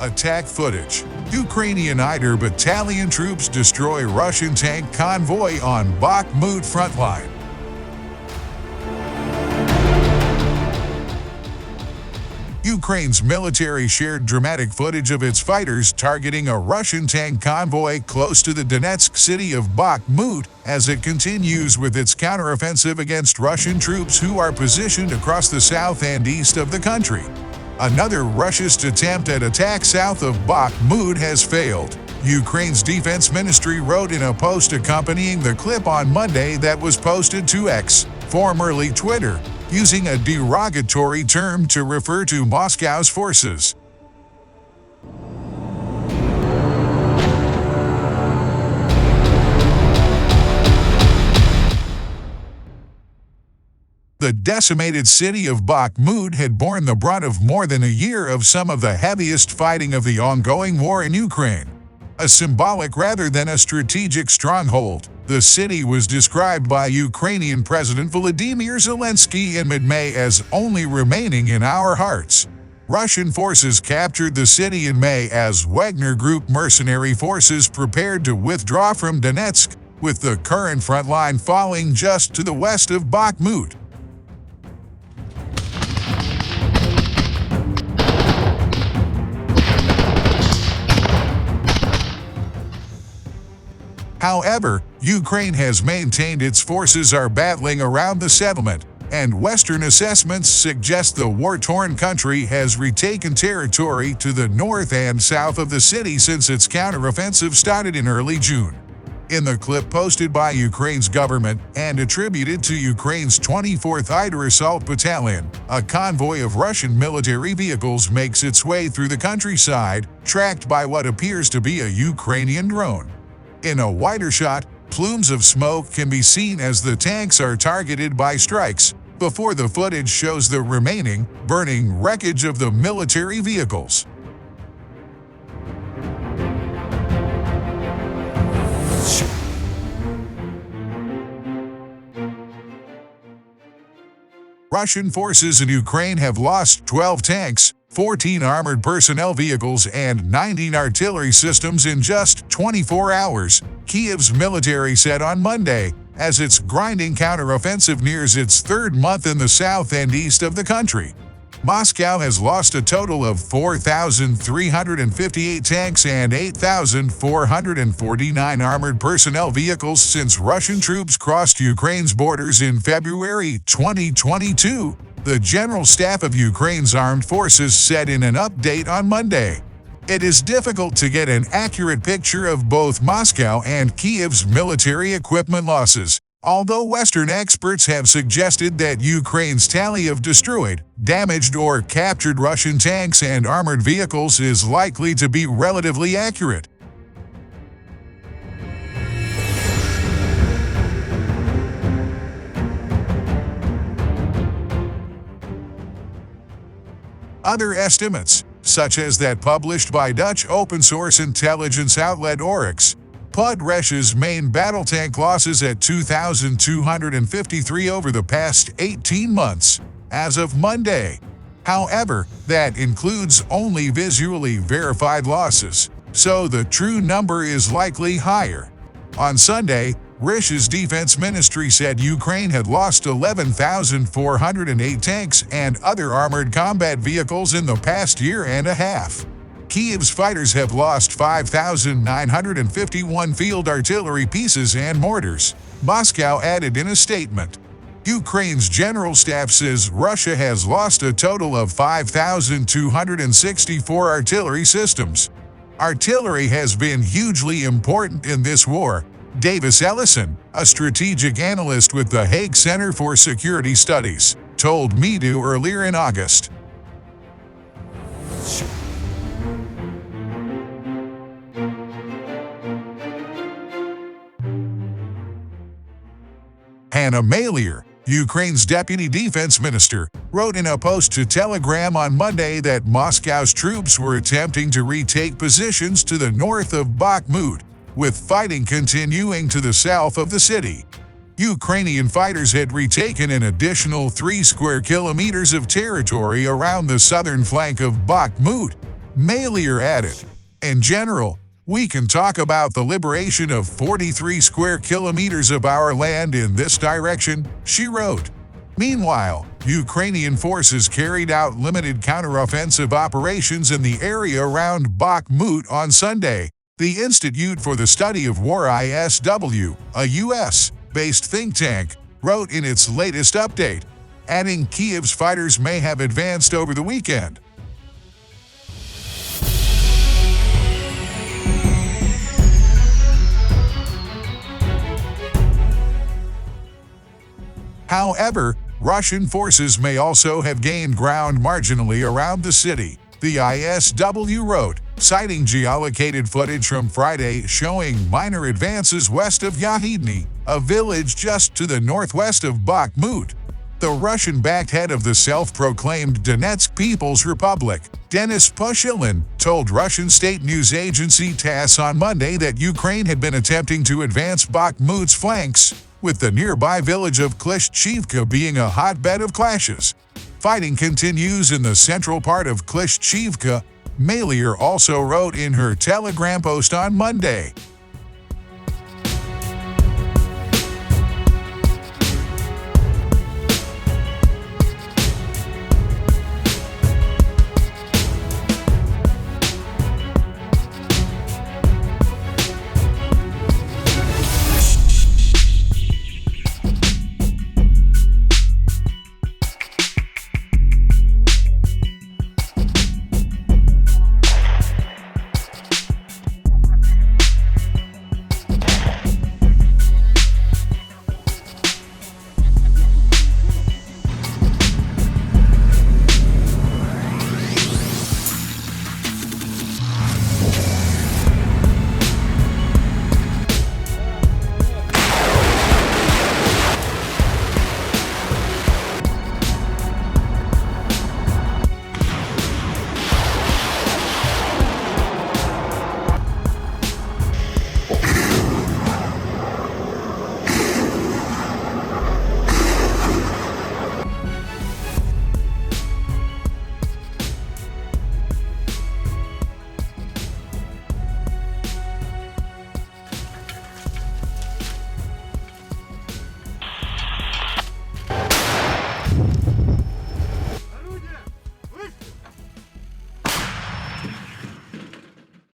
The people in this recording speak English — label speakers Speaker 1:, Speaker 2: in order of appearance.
Speaker 1: Attack footage. Ukrainian Aidar Battalion troops destroy Russian tank convoy on Bakhmut Frontline. Ukraine's military shared dramatic footage of its fighters targeting a Russian tank convoy close to the Donetsk city of Bakhmut as it continues with its counteroffensive against Russian troops who are positioned across the south and east of the country. Another Russian attempt at attack south of Bakhmut has failed, Ukraine's defense ministry wrote in a post accompanying the clip on Monday that was posted to X, formerly Twitter, using a derogatory term to refer to Moscow's forces. The decimated city of Bakhmut had borne the brunt of more than a year of some of the heaviest fighting of the ongoing war in Ukraine. A symbolic rather than a strategic stronghold, the city was described by Ukrainian President Volodymyr Zelensky in mid-May as only remaining in our hearts. Russian forces captured the city in May as Wagner Group mercenary forces prepared to withdraw from Donetsk, with the current front line falling just to the west of Bakhmut. However, Ukraine has maintained its forces are battling around the settlement, and Western assessments suggest the war-torn country has retaken territory to the north and south of the city since its counteroffensive started in early June. In the clip posted by Ukraine's government and attributed to Ukraine's 24th Aidar Assault Battalion, a convoy of Russian military vehicles makes its way through the countryside, tracked by what appears to be a Ukrainian drone. In a wider shot, plumes of smoke can be seen as the tanks are targeted by strikes, before the footage shows the remaining, burning wreckage of the military vehicles. Russian forces in Ukraine have lost 12 tanks, 14 armored personnel vehicles and 19 artillery systems in just 24 hours, Kyiv's military said on Monday, as its grinding counteroffensive nears its third month in the south and east of the country. Moscow has lost a total of 4,358 tanks and 8,449 armored personnel vehicles since Russian troops crossed Ukraine's borders in February 2022. The General Staff of Ukraine's Armed Forces said in an update on Monday. It is difficult to get an accurate picture of both Moscow and Kyiv's military equipment losses, although Western experts have suggested that Ukraine's tally of destroyed, damaged or captured Russian tanks and armored vehicles is likely to be relatively accurate. Other estimates, such as that published by Dutch open-source intelligence outlet Oryx, put Russia's main battle tank losses at 2,253 over the past 18 months, as of Monday. However, that includes only visually verified losses, so the true number is likely higher. On Sunday, Russia's defense ministry said Ukraine had lost 11,408 tanks and other armored combat vehicles in the past year and a half. Kyiv's fighters have lost 5,951 field artillery pieces and mortars, Moscow added in a statement. Ukraine's General Staff says Russia has lost a total of 5,264 artillery systems. Artillery has been hugely important in this war, Davis Ellison, a strategic analyst with the Hague Center for Security Studies, told Medu earlier in August. Hanna Maliar, Ukraine's deputy defense minister, wrote in a post to Telegram on Monday that Moscow's troops were attempting to retake positions to the north of Bakhmut, with fighting continuing to the south of the city. Ukrainian fighters had retaken an additional 3 square kilometers of territory around the southern flank of Bakhmut. Mailer added, "In general, we can talk about the liberation of 43 square kilometers of our land in this direction," she wrote. Meanwhile, Ukrainian forces carried out limited counteroffensive operations in the area around Bakhmut on Sunday. The Institute for the Study of War ISW, a U.S.-based think tank, wrote in its latest update, adding Kyiv's fighters may have advanced over the weekend. However, Russian forces may also have gained ground marginally around the city, the ISW wrote, citing geolocated footage from Friday showing minor advances west of Yahidny, a village just to the northwest of Bakhmut. The Russian-backed head of the self-proclaimed Donetsk People's Republic, Denis Pushilin, told Russian state news agency TASS on Monday that Ukraine had been attempting to advance Bakhmut's flanks, with the nearby village of Klishchivka being a hotbed of clashes. Fighting continues in the central part of Klishchivka, Mailer also wrote in her Telegram post on Monday.